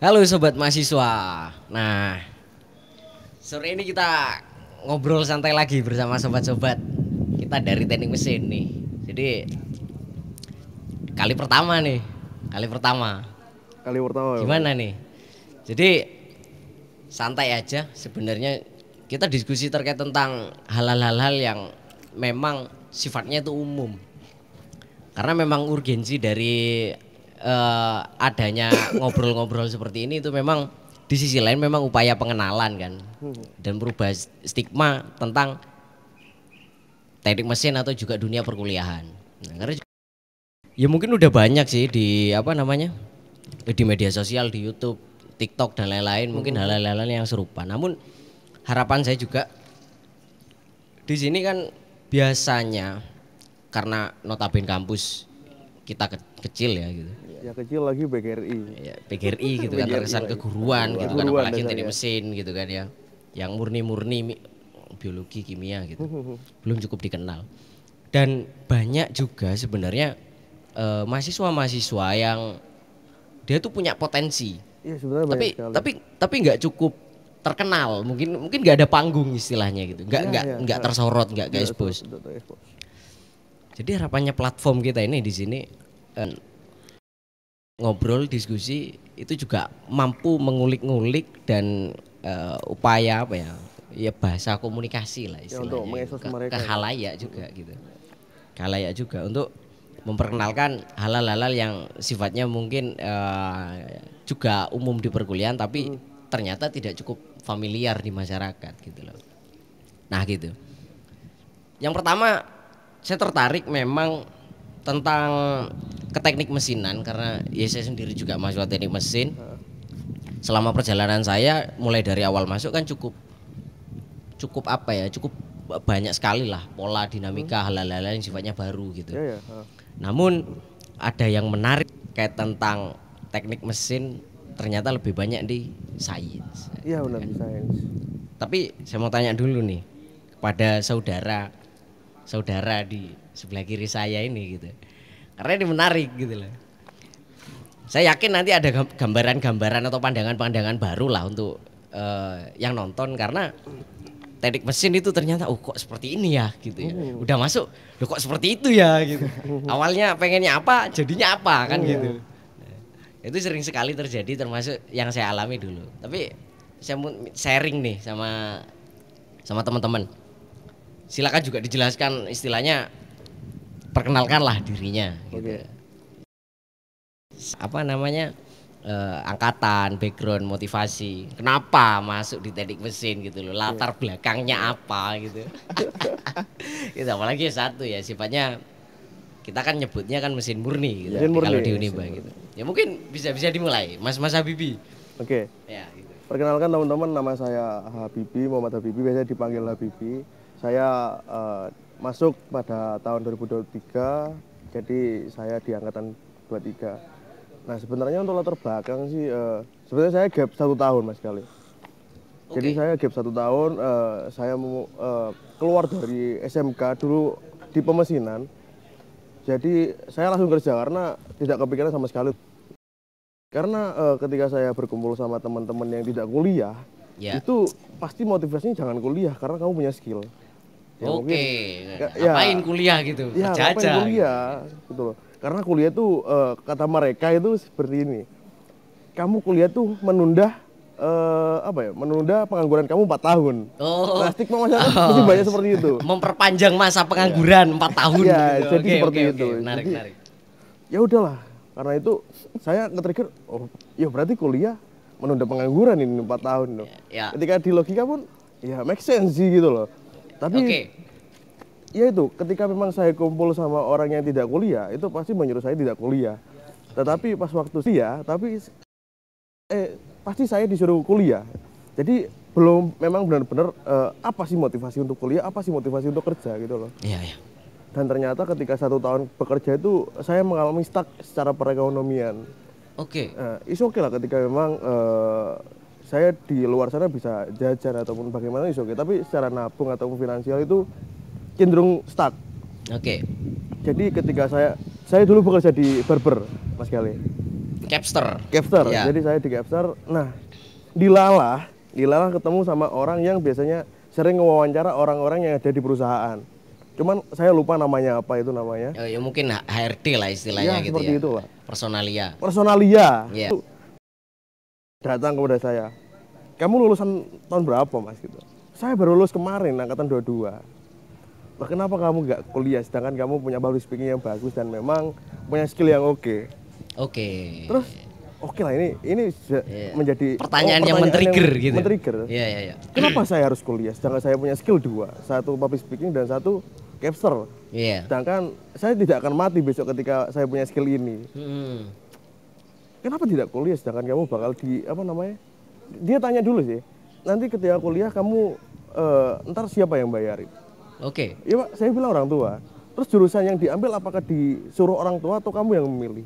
Halo sobat mahasiswa. Nah, sore ini kita ngobrol santai lagi bersama sobat-sobat kita dari teknik mesin nih. Jadi kali pertama nih, kali pertama. Kali pertama ya, Gimana nih? Jadi santai aja sebenarnya kita diskusi terkait tentang hal-hal yang memang sifatnya itu umum. Karena memang urgensi dari adanya ngobrol-ngobrol seperti ini itu memang di sisi lain memang upaya pengenalan kan dan merubah stigma tentang teknik mesin atau juga dunia perkuliahan. Nah, karena ya mungkin udah banyak sih di apa namanya di media sosial, di YouTube, TikTok dan lain-lain mungkin hal-hal yang serupa. Namun harapan saya juga di sini kan biasanya karena notabene kampus kita kecil ya gitu. ya kecil lagi BGRI. Ya, PGRI gitu kan PGRI terkesan lagi. keguruan gitu kan Keguruan apalagi dasarnya. teknik mesin gitu kan ya. Yang murni-murni biologi, kimia gitu. Belum cukup dikenal. Dan banyak juga sebenarnya mahasiswa-mahasiswa yang dia tuh punya potensi. Iya sebenarnya banyak sekali. Tapi nggak cukup terkenal, mungkin nggak ada panggung istilahnya gitu. Nggak tersorot, nggak expose. Jadi harapannya platform kita ini di sini ngobrol diskusi itu juga mampu mengulik-ngulik dan upaya apa ya bahasa komunikasi lah istilahnya untuk mengekspos mereka ke khalayak juga gitu, khalayak juga untuk memperkenalkan hal-hal yang sifatnya mungkin juga umum di perkuliahan tapi ternyata tidak cukup familiar di masyarakat gitu loh. Nah gitu. Yang pertama saya tertarik memang tentang ke teknik mesinan karena ya saya sendiri juga mahasiswa teknik mesin. Selama perjalanan saya mulai dari awal masuk kan cukup apa ya, cukup banyak sekali lah pola dinamika hal-hal yang sifatnya baru gitu. Namun ada yang menarik kayak tentang teknik mesin ternyata lebih banyak di sains. Iya benar di sains. Tapi saya mau tanya dulu nih kepada saudara di sebelah kiri saya ini gitu. Karena ini menarik gitu loh. Saya yakin nanti ada gambaran-gambaran atau pandangan-pandangan baru lah untuk yang nonton karena teknik mesin itu ternyata kok seperti ini ya gitu ya. Udah masuk, loh kok seperti itu ya gitu. Awalnya pengennya apa, jadinya apa kan gitu. Itu sering sekali terjadi termasuk yang saya alami dulu. Tapi saya mau sharing nih sama teman-teman. Silakan juga dijelaskan istilahnya perkenalkanlah dirinya gitu. Apa namanya angkatan, background, motivasi, kenapa masuk di teknik mesin gitu loh, latar belakangnya apa gitu. Gitu, apalagi satu ya sifatnya kita kan nyebutnya kan mesin murni gitu kalau di Unimba gitu. Ya mungkin bisa dimulai Mas Habibi. Oke. Ya gitu. Perkenalkan teman-teman, nama saya Habibi, Muhammad Habibi, biasa dipanggil Habibi. Saya masuk pada tahun 2023, jadi saya di angkatan 23. Nah sebenarnya untuk latar belakang sih, sebenarnya saya gap 1 tahun mas kali. Jadi saya gap 1 tahun, saya mau keluar dari SMK dulu di pemesinan. Jadi saya langsung kerja karena tidak kepikiran sama sekali. Karena ketika saya berkumpul sama teman-teman yang tidak kuliah, itu pasti motivasinya jangan kuliah karena kamu punya skill. Ya ngapain kuliah gitu? Ya ngapain kuliah gitu loh. Karena kuliah tuh kata mereka itu seperti ini. Kamu kuliah tuh menunda menunda pengangguran kamu 4 tahun. Nah, stigma masyarakat masih banyak seperti itu. Memperpanjang masa pengangguran 4 tahun ya, gitu. Jadi seperti itu. Menarik. Ya udahlah, karena itu saya nge-trigger, ya berarti kuliah menunda pengangguran ini 4 tahun loh. Ketika di logika pun ya make sense sih gitu loh. Tapi ya itu ketika memang saya kumpul sama orang yang tidak kuliah, itu pasti menyuruh saya tidak kuliah. Tetapi pas waktu pasti saya disuruh kuliah. Jadi belum memang benar-benar apa sih motivasi untuk kuliah, apa sih motivasi untuk kerja gitu loh. Iya. Dan ternyata ketika 1 tahun bekerja itu saya mengalami stuck secara perekonomian. It's okay lah ketika memang saya di luar sana bisa jajan ataupun bagaimana it's okay. Tapi secara nabung ataupun finansial itu cenderung stuck. Oke. Jadi ketika saya dulu bekerja di barber, Mas Gali. Capster. Capster. Ya. Jadi saya di Capster. Nah, di Lalah ketemu sama orang yang biasanya sering ngewawancara orang-orang yang ada di perusahaan. Cuman saya lupa namanya apa itu namanya. Ya mungkin HRD lah istilahnya Ya, gitu seperti ya. itu lah. Personalia. Personalia. Iya. Itu datang kepada saya. Kamu lulusan tahun berapa, Mas gitu? Saya baru lulus kemarin angkatan 22. Lah kenapa kamu nggak kuliah sedangkan kamu punya public speaking yang bagus dan memang punya skill yang oke. Oke. Terus oke lah ini menjadi pertanyaan yang men-trigger gitu. Men-trigger. Iya. Kenapa saya harus kuliah sedangkan saya punya skill dua, satu public speaking dan satu capster. Iya. Sedangkan saya tidak akan mati besok ketika saya punya skill ini. Kenapa tidak kuliah sedangkan kamu bakal di apa namanya? Dia tanya dulu sih. Nanti ketika kuliah kamu ntar siapa yang bayarin? Oke. Iya Pak, saya bilang orang tua. Terus jurusan yang diambil apakah disuruh orang tua atau kamu yang memilih?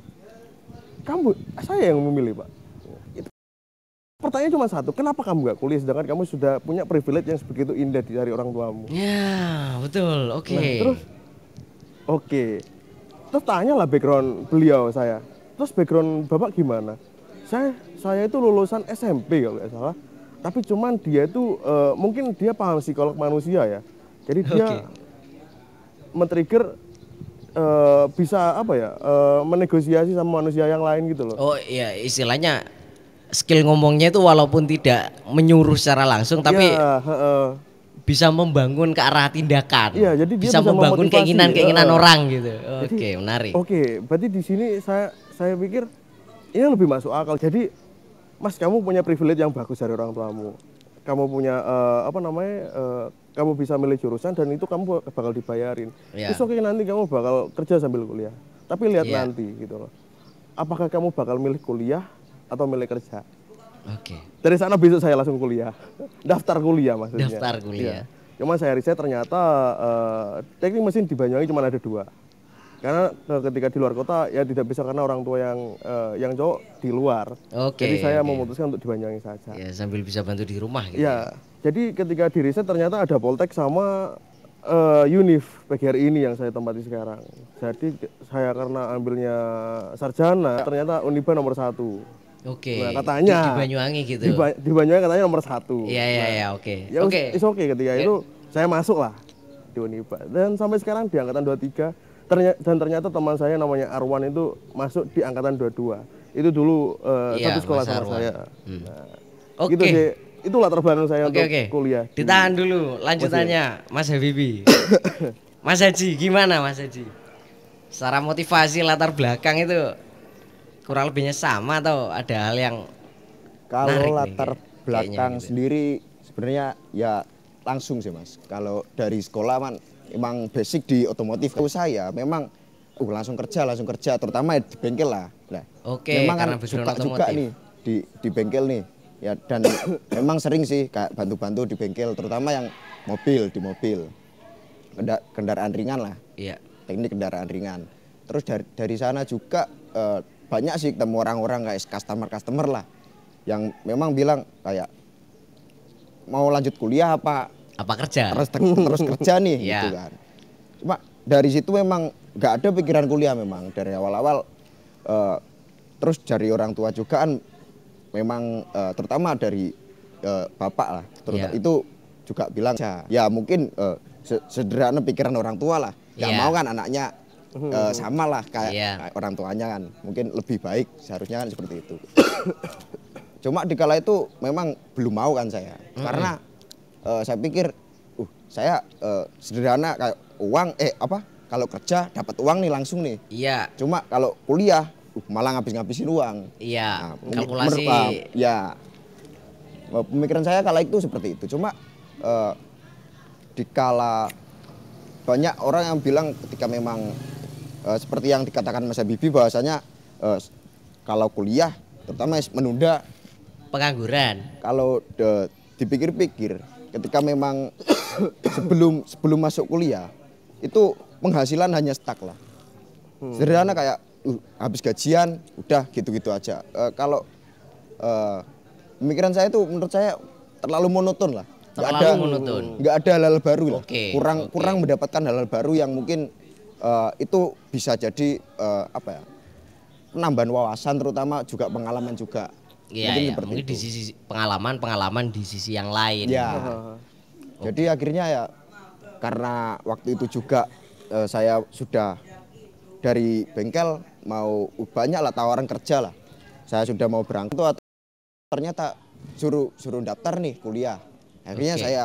Saya yang memilih Pak. Itu pertanyaan cuma satu, kenapa kamu nggak kuliah sedangkan kamu sudah punya privilege yang sebegitu indah dari orang tuamu? Ya betul, oke. Nah, terus terus tanyalah background beliau saya. Terus background bapak gimana? Saya itu lulusan SMP kalau nggak salah. Tapi cuman dia itu mungkin dia paham psikolog manusia ya. Jadi dia men-trigger bisa apa ya menegosiasi sama manusia yang lain gitu loh. Oh iya, istilahnya skill ngomongnya itu walaupun tidak menyuruh secara langsung tapi ya, bisa membangun ke arah tindakan. Iya, jadi dia bisa membangun keinginan-keinginan orang gitu. Oke, menarik. Oke, berarti di sini saya pikir ini lebih masuk akal. Jadi Mas, kamu punya privilege yang bagus dari orang tuamu. Kamu punya kamu bisa milih jurusan dan itu kamu bakal dibayarin. Yeah. Terus oke nanti kamu bakal kerja sambil kuliah. Tapi lihat nanti gitu loh. Apakah kamu bakal milih kuliah atau milih kerja? Oke. Dari sana besok saya langsung kuliah. Daftar kuliah maksudnya. Daftar kuliah. Ya. Cuma saya riset ternyata teknik mesin di Banyuwangi cuma ada 2. Karena ketika di luar kota ya tidak bisa karena orang tua yang cowok di luar. Jadi saya memutuskan untuk di Banyuwangi saja. Ya, sambil bisa bantu di rumah gitu. Ya. Jadi ketika di riset ternyata ada Poltek sama Unif PGRI ini yang saya tempati sekarang. Jadi saya karena ambilnya sarjana ternyata Uniba nomor 1. Oke. Nah, katanya di Banyuwangi gitu. Di Banyuwangi katanya nomor 1. Iya, oke. Ya oke ketika itu saya masuk lah di Uniba. Dan sampai sekarang di angkatan 23 dan ternyata teman saya namanya Arwan itu masuk di angkatan 22. Itu dulu satu sekolah sama Arwan. Saya. Nah, gitu sih. Itulah latar belakang saya untuk kuliah. Ditahan dulu lanjutannya Mas Habibie. Mas Haji, gimana Mas Haji? Secara motivasi latar belakang itu kurang lebihnya sama atau ada hal yang kalau latar belakang gitu sendiri sebenarnya ya langsung sih Mas. Kalau dari sekolah man emang basic di otomotif saya memang langsung kerja terutama di bengkel lah. Nah, memang kan suka juga nih di bengkel nih. Ya dan memang sering sih kayak bantu-bantu di bengkel terutama yang di mobil. Kendaraan ringan lah. Iya. Teknik kendaraan ringan. Terus dari sana juga banyak sih ketemu orang-orang kayak customer lah yang memang bilang kayak mau lanjut kuliah apa kerja terus kerja nih gitu kan. Cuma dari situ memang nggak ada pikiran kuliah memang dari awal-awal terus dari orang tua juga kan memang terutama dari bapak lah itu juga bilang ya mungkin sederhana pikiran orang tua lah nggak mau kan anaknya sama lah kayak orang tuanya kan mungkin lebih baik seharusnya kan seperti itu. Cuma di kala itu memang belum mau kan saya karena saya pikir saya sederhana kayak uang kalau kerja dapat uang nih langsung nih. Iya. Cuma kalau kuliah malah ngabisin uang. Iya. Nah, kalkulasi. Ya. Pemikiran saya kala itu seperti itu. Cuma dikala banyak orang yang bilang ketika memang seperti yang dikatakan Mas Habibie bahwasanya kalau kuliah terutama menunda pengangguran. Kalau dipikir-pikir ketika memang sebelum masuk kuliah itu penghasilan hanya stuck lah. Sederhana kayak habis gajian udah gitu-gitu aja. Kalau pemikiran saya itu menurut saya terlalu monoton lah. Nggak ada hal-hal baru lah. Kurang mendapatkan hal-hal baru yang mungkin itu bisa jadi penambahan wawasan terutama juga pengalaman juga. Iya, seperti mungkin itu. di sisi pengalaman di sisi yang lain. Ya. Jadi akhirnya ya karena waktu itu juga saya sudah dari bengkel mau banyak lah tawaran kerja lah. Saya sudah mau berangkat ternyata suruh daftar nih kuliah. Akhirnya saya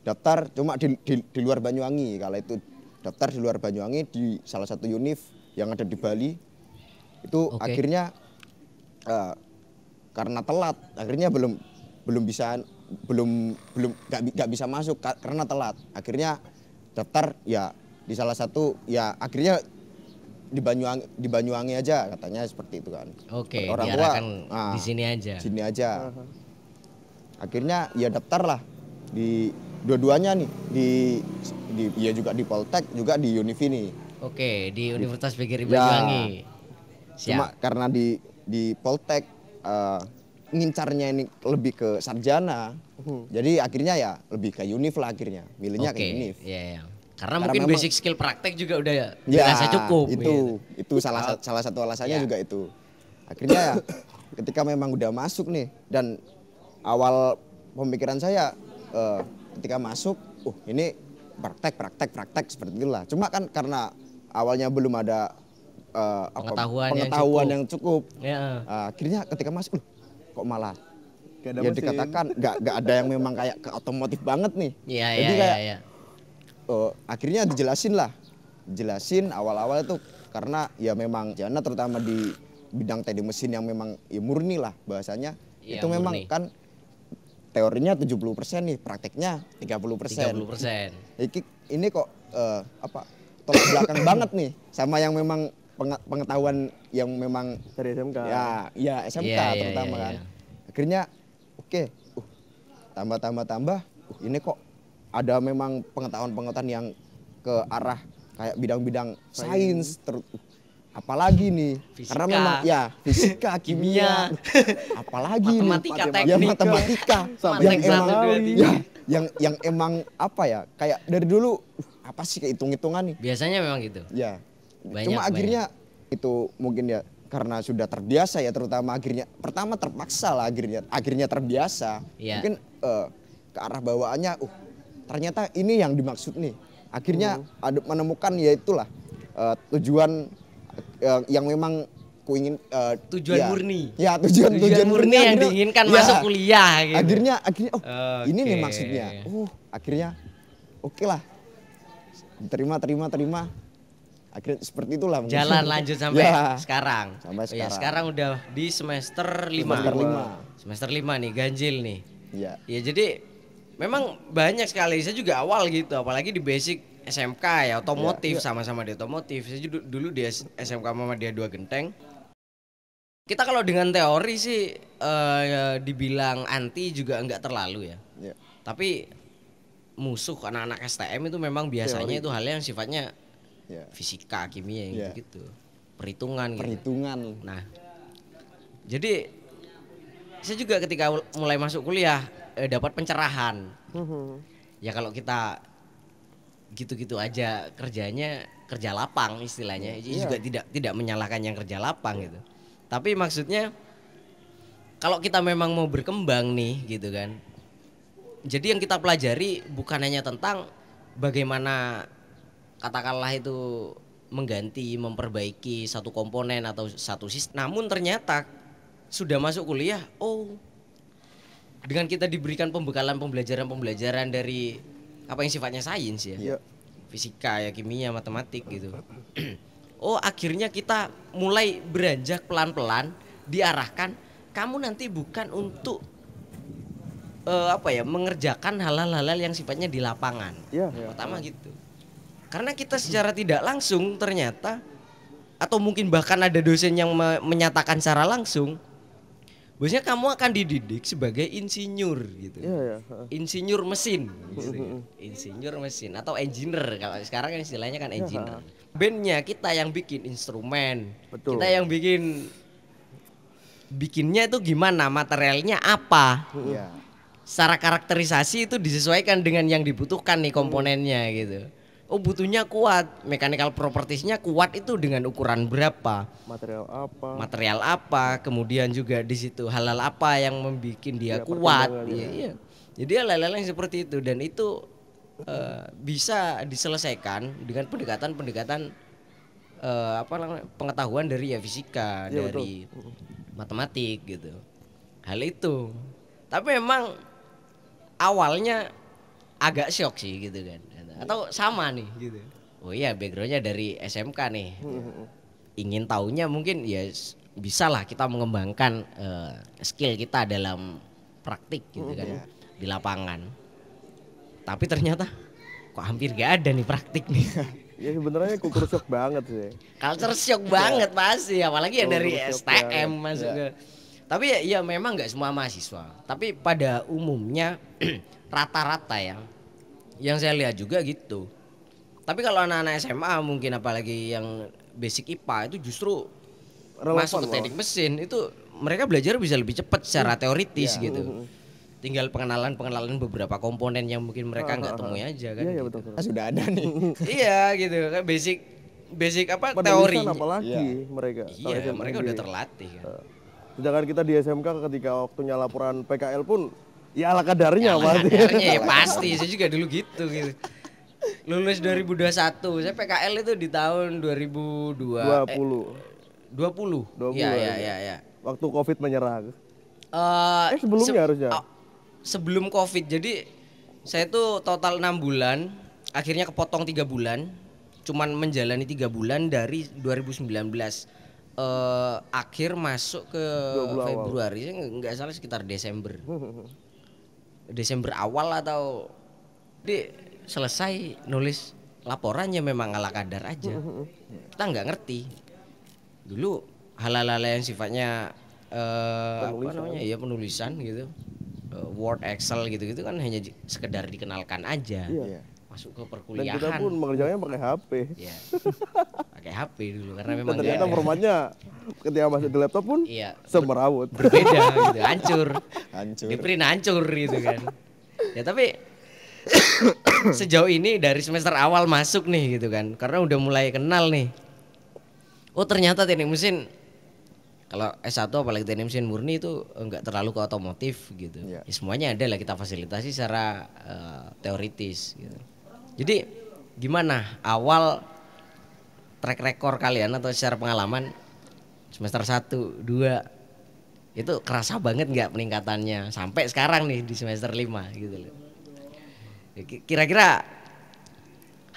daftar cuma di luar Banyuwangi. Kalau itu daftar di luar Banyuwangi di salah satu univ yang ada di Bali. Itu akhirnya karena telat, akhirnya belum bisa nggak bisa masuk karena telat. Akhirnya daftar ya di salah satu ya akhirnya di Banyuwangi aja katanya seperti itu kan. Oke, Orang tua di sini aja. Sini aja. Akhirnya ya daftar lah di dua-duanya nih ya juga di Poltek juga di Univ ini. Oke, di Universitas PGRI Banyuwangi. Cuma karena di Poltek ngincarnya ini lebih ke sarjana. Jadi akhirnya ya lebih ke Univ lah akhirnya. Milihnya ke Univ. Iya. Karena mungkin memang, basic skill praktek juga udah dirasa cukup. Itu salah satu alasannya juga itu. Akhirnya ya ketika memang udah masuk nih dan awal pemikiran saya ketika masuk, ini praktek seperti itulah. Cuma kan karena awalnya belum ada pengetahuan yang cukup. Ya. Akhirnya ketika masuk, kok malah ya dikatakan nggak ada yang memang kayak ke otomotif banget nih. Jadi kayak akhirnya dijelasin awal-awal itu karena ya memang jana terutama di bidang teknik mesin yang memang ya murni lah bahasanya. Ya, itu memang murni. Kan teorinya 70% nih, prakteknya 30%. Ini kok tolak belakang banget nih sama yang memang pengetahuan yang memang dari SMK. Ya SMK terutama kan. Akhirnya tambah ini kok ada memang pengetahuan yang ke arah kayak bidang-bidang sains apalagi nih fisika. Karena memang ya fisika, kimia, apalagi matematika, nih matematika yang emang apa ya kayak dari dulu apa sih kayak hitung-hitungan nih. Biasanya memang gitu. Ya. Cuma akhirnya itu mungkin ya karena sudah terbiasa ya terutama akhirnya pertama terpaksa lah akhirnya terbiasa. Mungkin ke arah bawaannya ternyata ini yang dimaksud nih. Akhirnya menemukan ya itulah tujuan yang memang kuingin tujuan murni. Ya, tujuan murni yang diinginkan masuk kuliah gitu. Akhirnya ini nih maksudnya. Akhirnya oke lah. Terima. Akhirnya seperti itulah. Jalan lanjut sampai sekarang. Sampai sekarang. Sekarang udah di semester 5. Semester 5 nih, ganjil nih. Iya. Ya jadi memang banyak sekali, saya juga awal gitu, apalagi di basic SMK ya otomotif, sama-sama di otomotif. Saya dulu di SMK Muhammadiyah 2 Genteng. Kita kalau dengan teori sih dibilang anti juga enggak terlalu ya. Tapi musuh anak-anak STM itu memang biasanya teori. Itu hal yang sifatnya fisika, kimia yang gitu. Perhitungan. Nah, jadi saya juga ketika mulai masuk kuliah dapat pencerahan. Ya kalau kita gitu-gitu aja kerjanya kerja lapang istilahnya. Juga tidak menyalahkan yang kerja lapang gitu. Tapi maksudnya kalau kita memang mau berkembang nih gitu kan. Jadi yang kita pelajari bukan hanya tentang bagaimana katakanlah itu mengganti, memperbaiki satu komponen atau satu sistem. Namun ternyata sudah masuk kuliah, dengan kita diberikan pembelajaran dari apa yang sifatnya sains ya, fisika ya, kimia, matematik gitu. Akhirnya kita mulai beranjak pelan-pelan diarahkan, kamu nanti bukan untuk mengerjakan hal-hal yang sifatnya di lapangan. Pertama gitu. Karena kita secara tidak langsung ternyata atau mungkin bahkan ada dosen yang menyatakan secara langsung bahwasanya kamu akan dididik sebagai insinyur gitu. Insinyur mesin gitu. Insinyur mesin atau engineer kalau sekarang kan istilahnya kan engineer. Bandnya kita yang bikin instrumen. Betul. Kita yang bikinnya itu gimana, materialnya apa. Secara karakterisasi itu disesuaikan dengan yang dibutuhkan nih komponennya gitu. Oh butuhnya kuat, mechanical propertiesnya kuat itu dengan ukuran berapa, material apa, kemudian juga di situ halal apa yang membuat dia kuat, iya. Jadi hal-hal yang seperti itu dan itu bisa diselesaikan dengan pendekatan pengetahuan dari fisika, dari matematik gitu. Hal itu. Tapi memang awalnya agak syok sih gitu kan. Atau sama nih gitu. Oh iya backgroundnya dari SMK nih. Ingin tahunya mungkin ya bisa lah kita mengembangkan skill kita dalam praktik gitu kan di lapangan. Tapi ternyata kok hampir gak ada nih praktik nih. Ya sebenarnya culture shock banget sih. Culture shock banget pasti, apalagi ya dari STM masuk ke. Tapi ya memang nggak semua mahasiswa. Tapi pada umumnya rata-rata yang saya lihat juga gitu. Tapi kalau anak-anak SMA mungkin apalagi yang basic IPA itu justru masuk ke teknik mesin itu mereka belajar bisa lebih cepat secara teoritis gitu. Tinggal pengenalan beberapa komponen yang mungkin mereka nggak temui aja kan. Iya gitu. betul. Sudah ada nih. Iya gitu kan basic apa pada teori. Apalagi mereka. Iya mereka udah terlatih kan. Sedangkan kita di SMK ketika waktunya laporan PKL pun ya ala kadarnya ya pasti. Saya juga dulu gitu. Lulus 2021, saya PKL itu di tahun 2020. Iya. Waktu Covid menyerang. Sebelumnya harusnya. Sebelum Covid. Jadi saya tuh total 6 bulan, akhirnya kepotong 3 bulan. Cuman menjalani 3 bulan dari 2019. Akhir masuk ke Februari, nggak salah sekitar Desember. Desember awal atau selesai nulis laporannya memang ala kadar aja. Kita nggak ngerti. Dulu hal-hal yang sifatnya penulisan gitu. Word, Excel gitu-gitu kan hanya sekedar dikenalkan aja. Masuk ke perkuliahan. Dan kita pun mengerjakannya pakai HP. Iya. Pakai HP dulu karena memang ternyata formatnya ketika masuk di laptop pun semerawut. Berbeda gitu, hancur. Di print hancur gitu kan. Ya tapi sejauh ini dari semester awal masuk nih gitu kan. Karena udah mulai kenal nih. Oh ternyata teknik mesin kalau S1 apalagi teknik mesin murni itu enggak terlalu ke otomotif gitu. Ya, semuanya ada lah kita fasilitasi secara teoritis gitu. Jadi gimana awal track record kalian atau secara pengalaman semester 1, 2 itu kerasa banget nggak peningkatannya sampai sekarang nih di semester 5 gitu loh. Kira-kira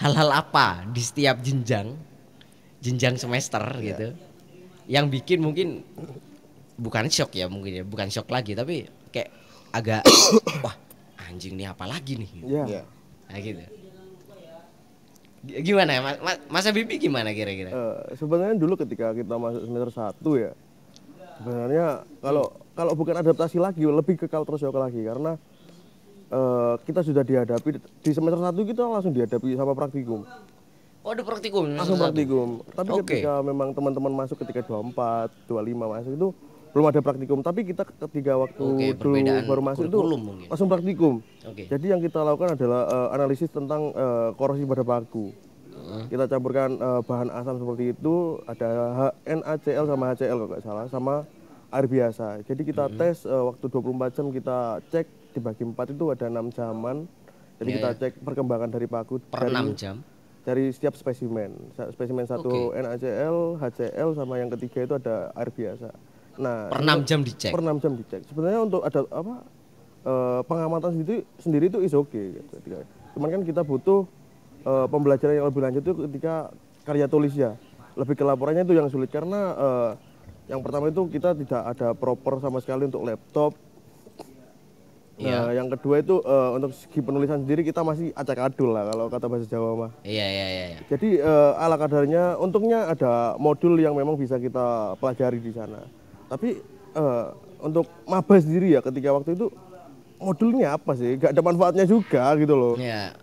hal-hal apa di setiap jenjang semester gitu yang bikin mungkin bukan shock ya mungkin ya, bukan shock lagi tapi kayak agak wah anjing nih apa lagi nih gitu. Nah gitu. Gimana ya Mas Habibie gimana kira-kira? Sebenarnya dulu ketika kita masuk semester 1 ya sebenarnya kalau bukan adaptasi lagi lebih ke culture shock lagi karena kita sudah dihadapi di semester 1 kita langsung dihadapi sama praktikum. Oh ada praktikum? Langsung praktikum. Tapi ketika memang teman-teman masuk ketika 24, 25 masuk itu belum ada praktikum. Tapi kita ketika waktu dulu baru masuk itu langsung praktikum. Jadi yang kita lakukan adalah analisis tentang korosi pada paku. Kita campurkan bahan asam seperti itu, ada NaCl sama HCl kalau nggak salah, sama air biasa. Jadi kita tes waktu 24 jam kita cek dibagi 4 itu ada 6 jaman. Jadi kita cek perkembangan dari paku per 6 jam. Dari setiap spesimen. Spesimen satu NaCl, HCl sama yang ketiga itu ada air biasa. Nah, per 6 jam dicek. Per 6 jam dicek. Sebenarnya untuk ada pengamatan sendiri itu is okay gitu. Cuman kan kita butuh pembelajaran yang lebih lanjut itu ketika karya tulis ya. Lebih ke laporannya itu yang sulit karena yang pertama itu kita tidak ada proper sama sekali untuk laptop. Nah, yang kedua itu untuk segi penulisan sendiri kita masih acak-adul lah kalau kata bahasa Jawa mah. Iya. Jadi ala kadarnya untungnya ada modul yang memang bisa kita pelajari di sana. Tapi untuk maba sendiri ya ketika waktu itu modulnya apa sih? Gak ada manfaatnya juga gitu loh.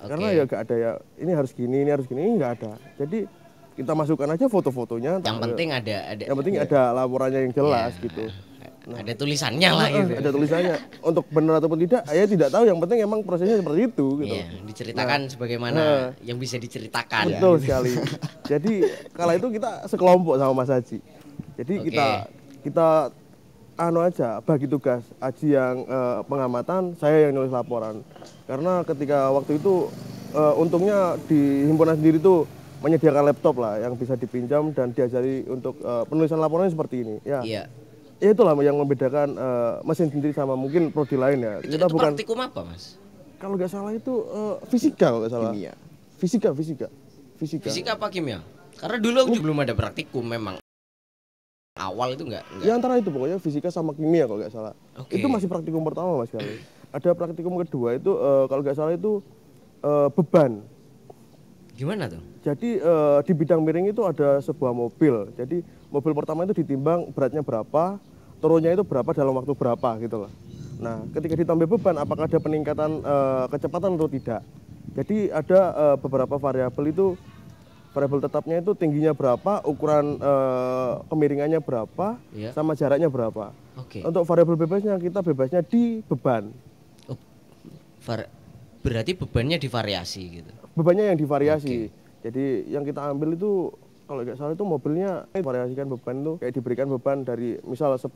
Karena ya gak ada ya ini harus gini, ini gak ada. Jadi kita masukkan aja foto-fotonya. Yang penting ada. Yang penting ada laporannya yang jelas gitu. ada tulisannya lah gitu. Ada tulisannya. Untuk benar ataupun tidak, saya tidak tahu. Yang penting emang prosesnya seperti itu gitu. Iya, diceritakan sebagaimana yang bisa diceritakan. Betul sekali. Jadi kala itu kita sekelompok sama Mas Haji. Jadi kita aja bagi tugas. Haji yang pengamatan, saya yang nulis laporan. Karena ketika waktu itu untungnya di himpunan sendiri tuh menyediakan laptop lah yang bisa dipinjam dan diajari untuk penulisan laporannya seperti ini. Ya. Iya. Ya itulah yang membedakan mesin sendiri sama mungkin prodi lain ya. Itu praktikum apa, Mas? Kalau nggak salah itu fisika kalau nggak salah. Kimia. Fisika. Fisika apa kimia? Karena dulu aku belum ada praktikum memang. Awal itu enggak. Ya antara itu pokoknya fisika sama kimia kalau nggak salah. Itu masih praktikum pertama Mas kali. Ada praktikum kedua itu kalau nggak salah itu beban. Gimana tuh? Jadi di bidang miring itu ada sebuah mobil. Jadi mobil pertama itu ditimbang beratnya berapa, turunnya itu berapa dalam waktu berapa gitu loh. Nah, ketika ditambah beban apakah ada peningkatan kecepatan atau tidak. Jadi ada beberapa variabel itu, variabel tetapnya itu tingginya berapa, ukuran kemiringannya berapa, sama jaraknya berapa. Untuk variabel bebasnya kita bebasnya di beban. Oh, berarti bebannya divariasi gitu. Bebannya yang divariasi. Jadi yang kita ambil itu kalau nggak salah itu mobilnya variasikan beban itu kayak diberikan beban dari misal 10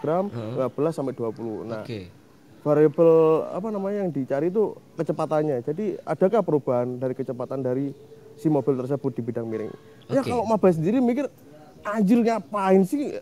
gram, 15 sampai 20. Nah, variabel apa namanya yang dicari itu kecepatannya. Jadi adakah perubahan dari kecepatan dari si mobil tersebut di bidang miring? Ya kalau maba sendiri mikir anjir ngapain sih?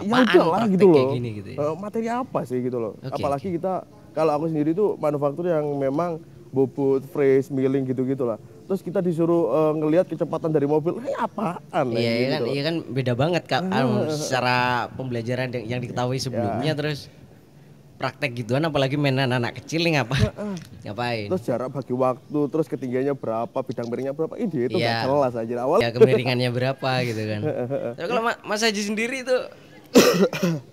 Ya udahlah gitu loh. Gitu ya? Materi apa sih gitu loh. Apalagi kita kalau aku sendiri itu manufaktur yang memang bobot, fresh, milling gitu-gitu lah. Terus kita disuruh ngelihat kecepatan dari mobil, apaan? Iya gitu kan beda banget Kak. Secara pembelajaran yang diketahui sebelumnya terus praktek gituan apalagi mainan anak kecil nih ngapain? Terus jarak bagi waktu, terus ketinggiannya berapa, bidang miringnya berapa, itu nggak jelas aja awal. Ya kemiringannya berapa gitu kan. Tapi kalau Mas Haji sendiri itu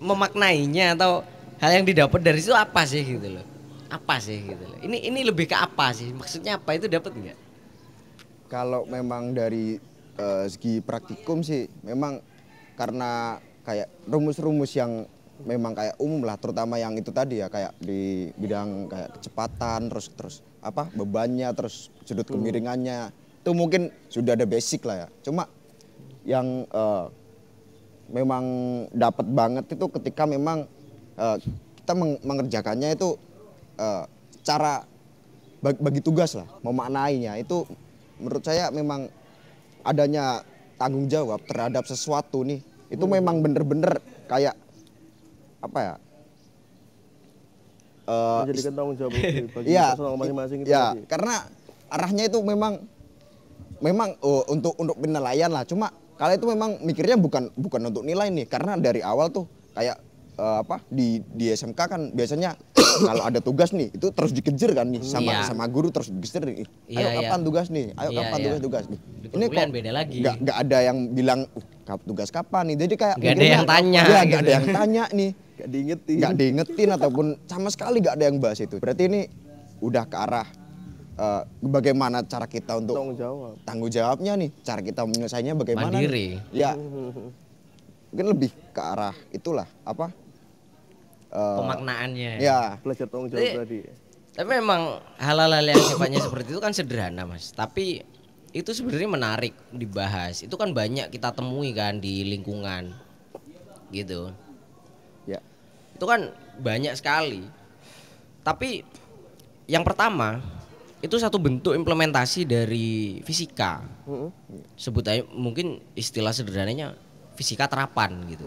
memaknainya atau hal yang didapat dari situ apa sih gitu loh? Apa sih gitu loh? Ini lebih ke apa sih? Maksudnya apa itu dapat nggak? Kalau memang dari segi praktikum sih memang karena kayak rumus-rumus yang memang kayak umum lah, terutama yang itu tadi ya kayak di bidang kayak kecepatan terus apa bebannya terus sudut kemiringannya itu mungkin sudah ada basic lah ya. Cuma yang memang dapat banget itu ketika memang kita mengerjakannya itu cara bagi tugas lah, memaknainya itu menurut saya memang adanya tanggung jawab terhadap sesuatu nih itu memang bener-bener kayak apa ya? Menjadikan tanggung jawab bagi personal masing-masing itu. Ya, karena arahnya itu memang untuk penilaian lah. Cuma kali itu memang mikirnya bukan untuk nilai nih, karena dari awal tuh kayak di SMK kan biasanya kalau ada tugas nih itu terus dikejar kan nih sama guru terus dikejar nih. Ayo kapan tugas nih? Ayo kapan tugas nih? Ini kok beda lagi. Nggak ada yang bilang tugas kapan nih. Jadi kayak nggak ada yang tanya. Ya nggak ada yang tanya nih. Nggak diingetin ataupun sama sekali nggak ada yang bahas itu. Berarti ini udah ke arah bagaimana cara kita untuk tanggung jawabnya nih. Cara kita menyelesaikannya bagaimana? Mandiri. Ya. Mungkin lebih ke arah itulah pemaknaannya. Ya, belajar tanggung jawab tadi. Tapi memang hal-hal yang sifatnya seperti itu kan sederhana, Mas. Tapi itu sebenarnya menarik dibahas. Itu kan banyak kita temui kan di lingkungan. Gitu. Ya. Itu kan banyak sekali. Tapi yang pertama itu satu bentuk implementasi dari fisika. Sebut aja mungkin istilah sederhananya fisika terapan gitu.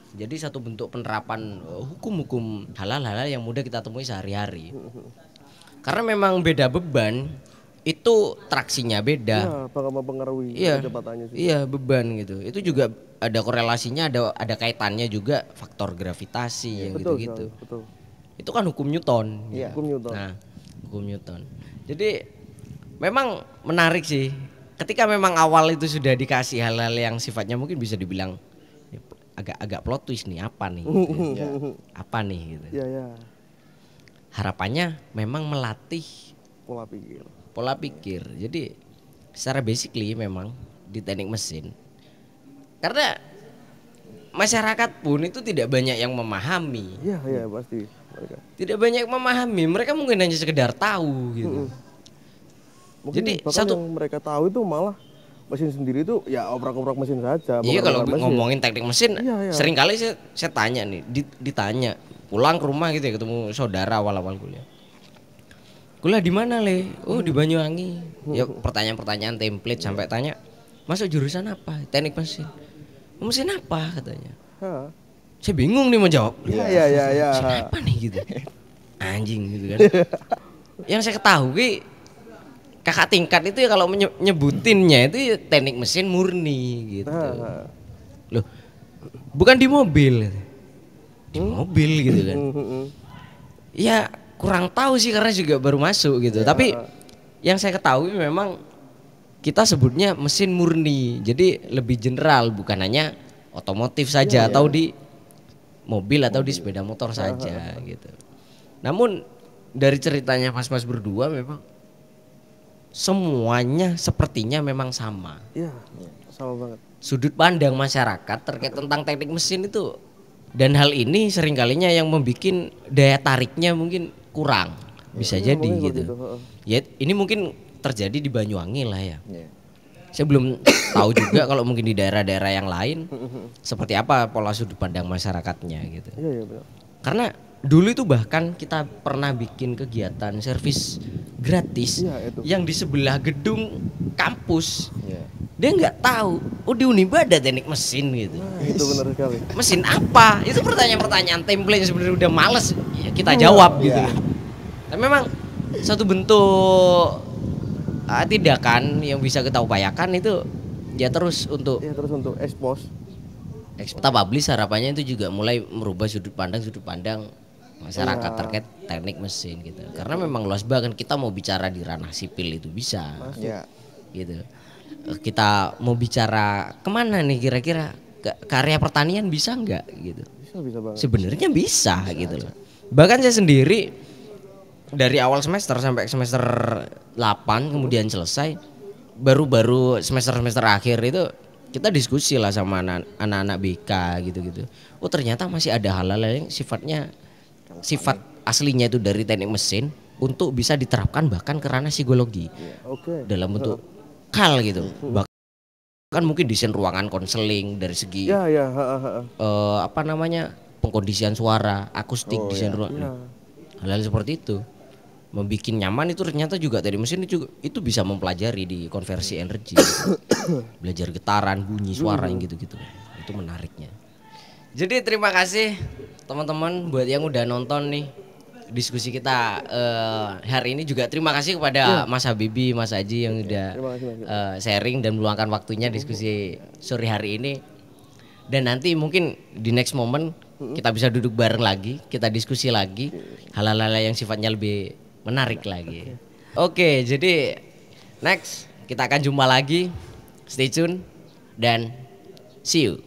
Jadi satu bentuk penerapan hukum-hukum hal-hal yang mudah kita temui sehari-hari. Karena memang beda beban, itu traksinya beda. Iya, bakal mempengaruhi kecepatannya sih. Iya, beban gitu. Itu juga ada korelasinya, ada kaitannya juga faktor gravitasi yang gitu-gitu. Betul. Itu kan hukum Newton. Iya. Hukum Newton. Nah, hukum Newton. Jadi memang menarik sih. Ketika memang awal itu sudah dikasih hal-hal yang sifatnya mungkin bisa dibilang agak plot twist nih, apa nih gitu. Apa nih gitu. Iya. Harapannya memang melatih pola pikir. Jadi secara basically memang di teknik mesin, karena masyarakat pun itu tidak banyak yang memahami. Iya, iya pasti mereka. Tidak banyak yang memahami, mereka mungkin hanya sekedar tahu gitu. Mungkin Jadi bahkan yang mereka tahu itu malah mesin sendiri itu ya obrak-obrak mesin saja. iya kalau bukan mesin. ngomongin teknik mesin, Iya. sering kali saya tanya nih, ditanya pulang ke rumah gitu ya ketemu saudara awal-awal kuliah. Kuliah di mana Le? Oh di Banyuwangi. Ya pertanyaan-pertanyaan template sampai tanya, masuk jurusan apa? Teknik mesin. Mesin apa katanya? Ha. Saya bingung nih mau jawab. Iya. Mesin apa nih gitu? Anjing gitu kan. Yang saya ketahui kakak tingkat itu ya kalau nyebutinnya itu ya teknik mesin murni gitu. Loh, bukan di mobil. Di mobil gitu kan. Ya kurang tahu sih karena juga baru masuk gitu. Tapi yang saya ketahui memang kita sebutnya mesin murni. Jadi lebih general, bukan hanya otomotif saja atau di mobil atau di sepeda motor saja gitu. Namun dari ceritanya mas-mas berdua memang semuanya sepertinya memang sama. Iya, sama banget. Sudut pandang masyarakat terkait tentang teknik mesin itu, dan hal ini seringkalinya yang membuat daya tariknya mungkin kurang, bisa jadi gitu. Ya ini mungkin terjadi di Banyuwangi lah ya. Saya belum tahu juga kalau mungkin di daerah-daerah yang lain seperti apa pola sudut pandang masyarakatnya gitu. Iya benar. Karena dulu itu bahkan kita pernah bikin kegiatan servis gratis yang di sebelah gedung kampus. Dia nggak tahu, oh di Uniba ada teknik mesin gitu. Nah, itu benar sekali. Mesin apa? Itu pertanyaan-pertanyaan template yang sebenarnya udah males ya kita jawab gitu. Tapi memang satu bentuk tindakan yang bisa kita upayakan itu ya terus untuk expose. Kita publish harapannya itu juga mulai merubah sudut pandang masyarakat terkait teknik mesin gitu. Karena memang luas banget, kita mau bicara di ranah sipil itu bisa. Gitu. Kita mau bicara kemana nih kira-kira ke area pertanian bisa nggak gitu? Bisa banget. Sebenarnya bisa gitu loh. Bahkan saya sendiri dari awal semester sampai semester 8 kemudian selesai, baru semester akhir itu kita diskusi lah sama anak-anak BK gitu-gitu. Oh ternyata masih ada hal-hal yang sifat aslinya itu dari teknik mesin untuk bisa diterapkan bahkan ke ranah psikologi. Dalam bentuk kal gitu. Bahkan mungkin desain ruangan konseling dari segi pengkondisian suara, akustik, desain ruangan. Hal-hal seperti itu. Membuat nyaman itu ternyata juga teknik mesin itu bisa mempelajari di konversi energi. Belajar getaran, bunyi suara yang gitu-gitu. Itu menariknya. Jadi terima kasih teman-teman buat yang udah nonton nih diskusi kita hari ini, juga terima kasih kepada Mas Habibi, Mas Aji yang udah sharing dan meluangkan waktunya diskusi sore hari ini. Dan nanti mungkin di next moment kita bisa duduk bareng lagi, kita diskusi lagi hal-hal yang sifatnya lebih menarik lagi. Oke, jadi next kita akan jumpa lagi. Stay tune dan see you.